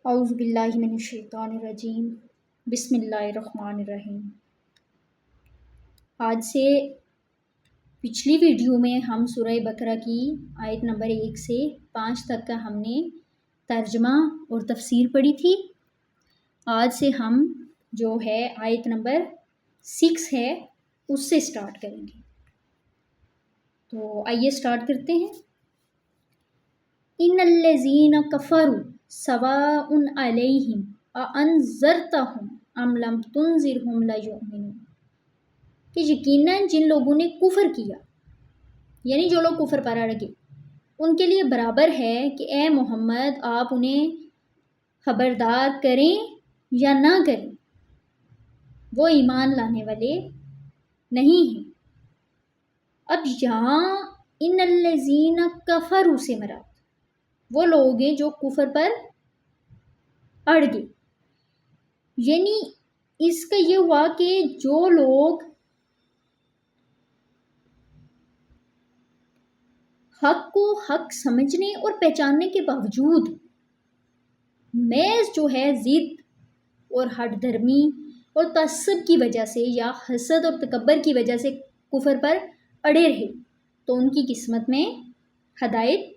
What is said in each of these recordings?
اعوذ باللہ من الشیطان الرجیم بسم اللہ الرحمن الرحیم۔ آج سے پچھلی ویڈیو میں ہم سورہ بقرہ کی آیت نمبر 1 سے 5 تک کا ہم نے ترجمہ اور تفسیر پڑھی تھی۔ آج سے ہم جو ہے آیت نمبر 6 ہے اس سے سٹارٹ کریں گے۔ تو آئیے سٹارٹ کرتے ہیں۔ ان الذین کفروا سواء علیہم اانذرتہم ام لم تنذرہم لا یؤمنون، کہ یقیناً جن لوگوں نے کفر کیا، یعنی جو لوگ کفر پر اڑ گئے، ان کے لیے برابر ہے کہ اے محمد آپ انہیں خبردار کریں یا نہ کریں، وہ ایمان لانے والے نہیں ہیں۔ اب یہاں ان الذین کفروا سے مراد وہ لوگ ہیں جو کفر پر اڑ گئے، یعنی اس کا یہ ہوا کہ جو لوگ حق کو حق سمجھنے اور پہچاننے کے باوجود محض جو ہے ضد اور ہٹ دھرمی اور تعصب کی وجہ سے یا حسد اور تکبر کی وجہ سے کفر پر اڑے رہے، تو ان کی قسمت میں ہدایت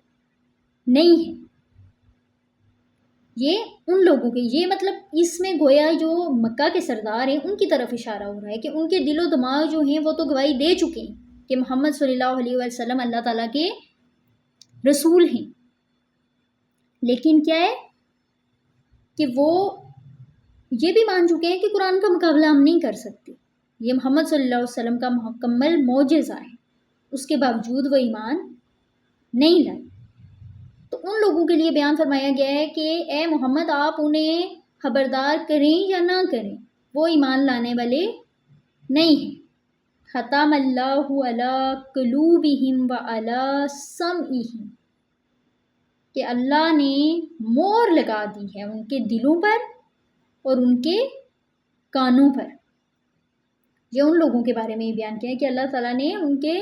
نہیں ہے۔ یہ ان لوگوں کے، یہ مطلب اس میں گویا جو مکہ کے سردار ہیں ان کی طرف اشارہ ہو رہا ہے کہ ان کے دل و دماغ جو ہیں وہ تو گواہی دے چکے ہیں کہ محمد صلی اللہ علیہ وسلم اللہ تعالیٰ کے رسول ہیں، لیکن کیا ہے کہ وہ یہ بھی مان چکے ہیں کہ قرآن کا مقابلہ ہم نہیں کر سکتے، یہ محمد صلی اللہ علیہ وسلم کا مکمل معجزہ ہے، اس کے باوجود وہ ایمان نہیں لائے۔ تو ان لوگوں کے لیے بیان فرمایا گیا ہے کہ اے محمد آپ انہیں خبردار کریں یا نہ کریں، وہ ایمان لانے والے نہیں ہیں۔ ختم اللہ علی قلوبہم وعلی سمعہم، کہ اللہ نے مہر لگا دی ہے ان کے دلوں پر اور ان کے کانوں پر۔ یہ ان لوگوں کے بارے میں یہ بیان کیا ہے کہ اللہ تعالیٰ نے ان کے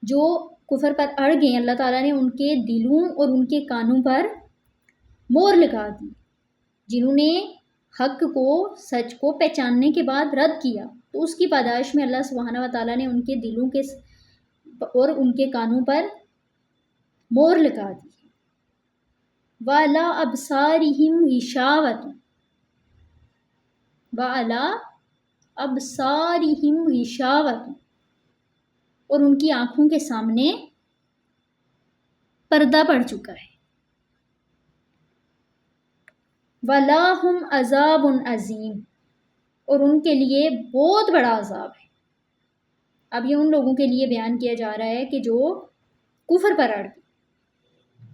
جو کفر پر اڑ گئے، اللہ تعالیٰ نے ان کے دلوں اور ان کے کانوں پر مہر لگا دی۔ جنہوں نے حق کو، سچ کو پہچاننے کے بعد رد کیا، تو اس کی پاداش میں اللہ سبحانہ و تعالیٰ نے ان کے دلوں کے اور ان کے کانوں پر مہر لگا دی۔ وَعَلَىٰ أَبْصَارِهِمْ غِشَاوَةٌ، وَعَلَىٰ أَبْصَارِهِمْ غِشَاوَةٌ، اور ان کی آنکھوں کے سامنے پردہ پڑ چکا ہے۔ وَلَهُمْ عَذَابٌ عَظِيمٌ، اور ان کے لیے بہت بڑا عذاب ہے۔ اب یہ ان لوگوں کے لیے بیان کیا جا رہا ہے کہ جو کفر پر اڑ گئے،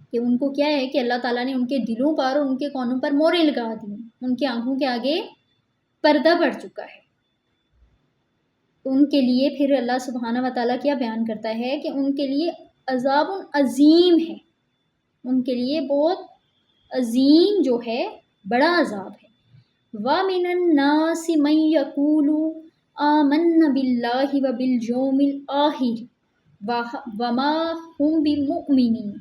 کہ ان کو کیا ہے کہ اللہ تعالیٰ نے ان کے دلوں پر اور ان کے کانوں پر مہریں لگا دی، ان کی آنکھوں کے آگے پردہ پڑ چکا ہے۔ ان کے لیے پھر اللہ سبحانہ و تعالیٰ کیا بیان کرتا ہے کہ ان کے لیے عذاب عظیم ہے، ان کے لیے بہت عظیم جو ہے بڑا عذاب ہے۔ وَمِنَ النَّاسِ مَن يَقُولُ آمَنَّا بِاللَّهِ وَبِالْيَوْمِ الْآخِرِ وَمَا هُم بِمُؤْمِنِينَ،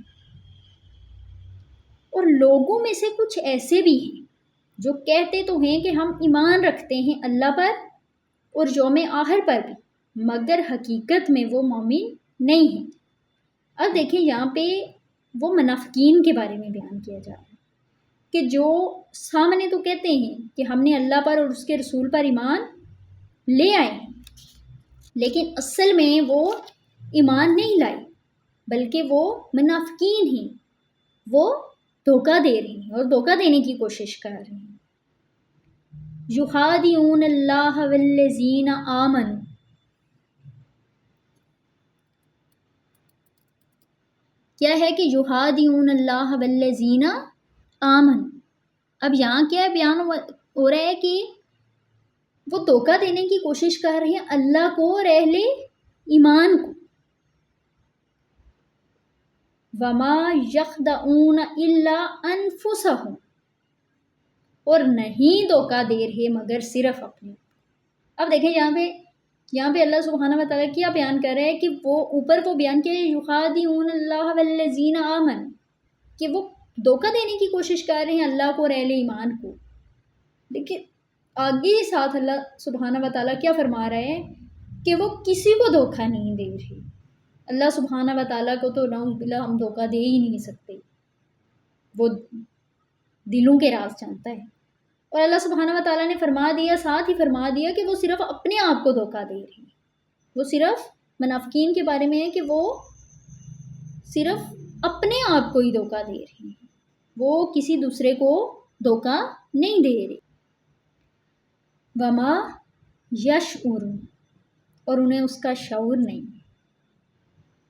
اور لوگوں میں سے کچھ ایسے بھی ہیں جو کہتے تو ہیں کہ ہم ایمان رکھتے ہیں اللہ پر اور یوم آخر پر بھی، مگر حقیقت میں وہ مومن نہیں ہیں۔ اب دیکھیں یہاں پہ وہ منافقین کے بارے میں بیان کیا جا رہا ہے کہ جو سامنے تو کہتے ہیں کہ ہم نے اللہ پر اور اس کے رسول پر ایمان لے آئے ہیں، لیکن اصل میں وہ ایمان نہیں لائے، بلکہ وہ منافقین ہیں، وہ دھوکہ دے رہے ہیں اور دھوکہ دینے کی کوشش کر رہے ہیں۔ یخادعون اللہ والذین آمنوا، کیا ہے کہ یخادعون اللہ والذین آمنوا، اب یہاں کیا بیان ہو رہا ہے کہ وہ دھوکہ دینے کی کوشش کر رہے ہیں اللہ کو اور اہل ایمان کو۔ وما یخدعون الا انفسہم، اور نہیں دھوکہ دے رہے مگر صرف اپنے۔ اب دیکھیں یہاں پہ اللہ سبحانہ و تعالیٰ کیا بیان کر رہا ہے کہ وہ اوپر وہ بیان کیا ہے یخادعون اللہ والذین آمنوا، کہ وہ دھوکہ دینے کی کوشش کر رہے ہیں اللہ کو اور اہل ایمان کو. لیکن آگے ساتھ اللہ سبحانہ و تعالیٰ کیا فرما رہا ہے کہ وہ کسی کو دھوکہ نہیں دے رہے. اللہ سبحانہ و تعالیٰ کو تو نعوذ باللہ ہم دھوکہ دے ہی نہیں سکتے، وہ دلوں کے راز جانتا ہے. اور اللہ سبحانہ و تعالیٰ نے فرما دیا، ساتھ ہی فرما دیا کہ وہ صرف اپنے آپ کو دھوکہ دے رہے ہیں. وہ صرف منافقین کے بارے میں ہے کہ وہ صرف اپنے آپ کو ہی دھوکہ دے رہے ہیں، وہ کسی دوسرے کو دھوکہ نہیں دے رہے. وما یشعرون، اور انہیں اس کا شعور نہیں ہے.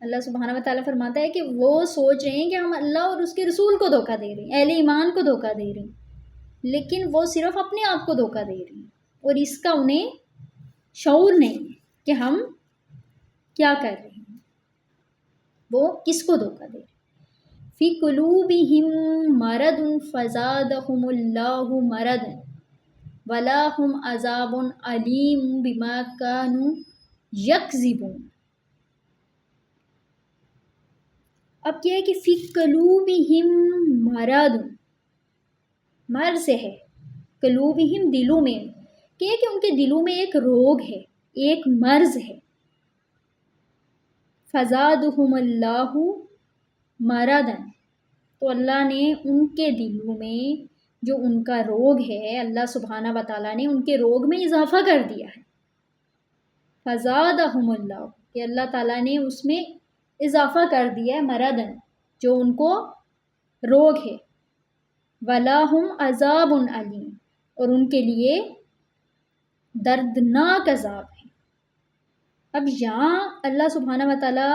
اللہ سبحانہ و تعالیٰ فرماتا ہے کہ وہ سوچ رہے ہیں کہ ہم اللہ اور اس کے رسول کو دھوکہ دے رہے ہیں، اہل ایمان کو دھوکہ دے رہے ہیں، لیکن وہ صرف اپنے آپ کو دھوکہ دے رہے ہیں اور اس کا انہیں شعور نہیں ہے کہ ہم کیا کر رہے ہیں، وہ کس کو دھوکہ دے رہے ہیں. فی قلوبہم مرض فزادہم اللہ مرضا ولہم عذاب علیم بما کانوا یکذبون. اب کیا ہے کہ فی قلوبہم مرض، مرض ہے قلوبہم دلوں میں، کیا ہے کہ ان کے دلوں میں ایک روگ ہے، ایک مرض ہے. فزادہم اللہ مرضا، تو اللہ نے ان کے دلوں میں جو ان کا روگ ہے، اللہ سبحانہ و تعالیٰ نے ان کے روگ میں اضافہ کر دیا ہے. فزادہم اللہ، کہ اللہ تعالیٰ نے اس میں اضافہ کر دیا ہے، مرضا جو ان کو روگ ہے. وَلَهُمْ عَذَابٌ علیم، اور ان کے لیے دردناک عذاب ہے. اب یہاں اللہ سبحانہ و تعالیٰ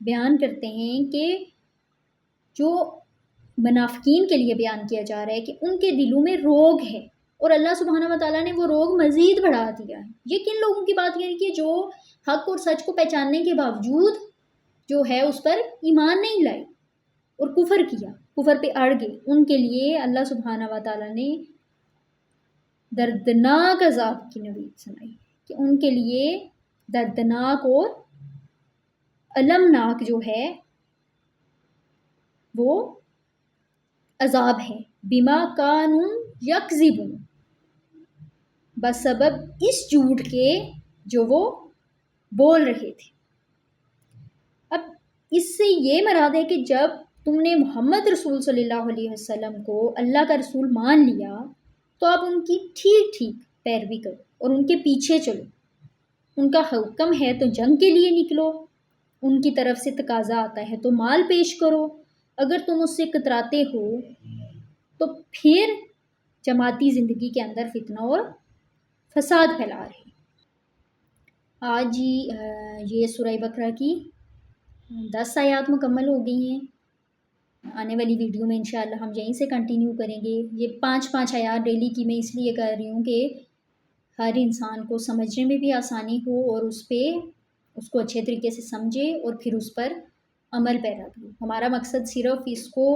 بیان کرتے ہیں کہ جو منافقین کے لیے بیان کیا جا رہا ہے کہ ان کے دلوں میں روگ ہے، اور اللہ سبحانہ و تعالیٰ نے وہ روگ مزید بڑھا دیا ہے. یہ کن لوگوں کی بات کریں کہ جو حق اور سچ کو پہچاننے کے باوجود جو ہے اس پر ایمان نہیں لائے اور کفر کیا، کفر پہ اڑ گئے. ان کے لیے اللہ سبحانہ و تعالیٰ نے دردناک عذاب کی نوید سنائی کہ ان کے لیے دردناک اور المناک جو ہے وہ عذاب ہے. بما کانوا یکذبون، بسبب اس جھوٹ کے جو وہ بول رہے تھے. اب اس سے یہ مراد ہے کہ جب تم نے محمد رسول صلی اللہ علیہ وسلم کو اللہ کا رسول مان لیا تو آپ ان کی ٹھیک ٹھیک پیروی کرو اور ان کے پیچھے چلو. ان کا حکم ہے تو جنگ کے لیے نکلو، ان کی طرف سے تقاضا آتا ہے تو مال پیش کرو. اگر تم اس سے کتراتے ہو تو پھر جماعتی زندگی کے اندر فتنہ اور فساد پھیلا رہے. آج یہ سورہ بقرہ کی 10 آیات مکمل ہو گئی ہیں. آنے والی ویڈیو میں انشاءاللہ ہم یہیں سے کنٹینیو کریں گے. یہ 5 آیات ڈیلی کی میں اس لیے کر رہی ہوں کہ ہر انسان کو سمجھنے میں بھی آسانی ہو اور اس کو اچھے طریقے سے سمجھے اور پھر اس پر عمل پیرا کرے. ہمارا مقصد صرف اس کو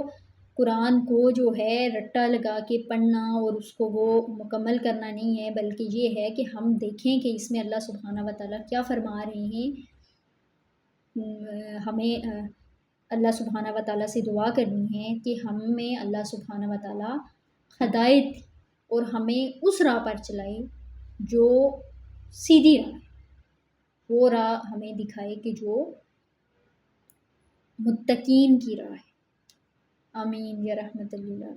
قرآن کو جو ہے رٹا لگا کے پڑھنا اور اس کو وہ مکمل کرنا نہیں ہے، بلکہ یہ ہے کہ ہم دیکھیں کہ اس میں اللہ سبحانہ و تعالیٰ کیا فرما رہے ہیں. ہمیں اللہ سبحانہ و تعالیٰ سے دعا کرنی ہے کہ ہمیں اللہ سبحانہ و تعالیٰ ہدایت اور ہمیں اس راہ پر چلائے جو سیدھی راہ ہے، وہ راہ ہمیں دکھائے کہ جو متقین کی راہ ہے. آمین یا رحمت اللہ.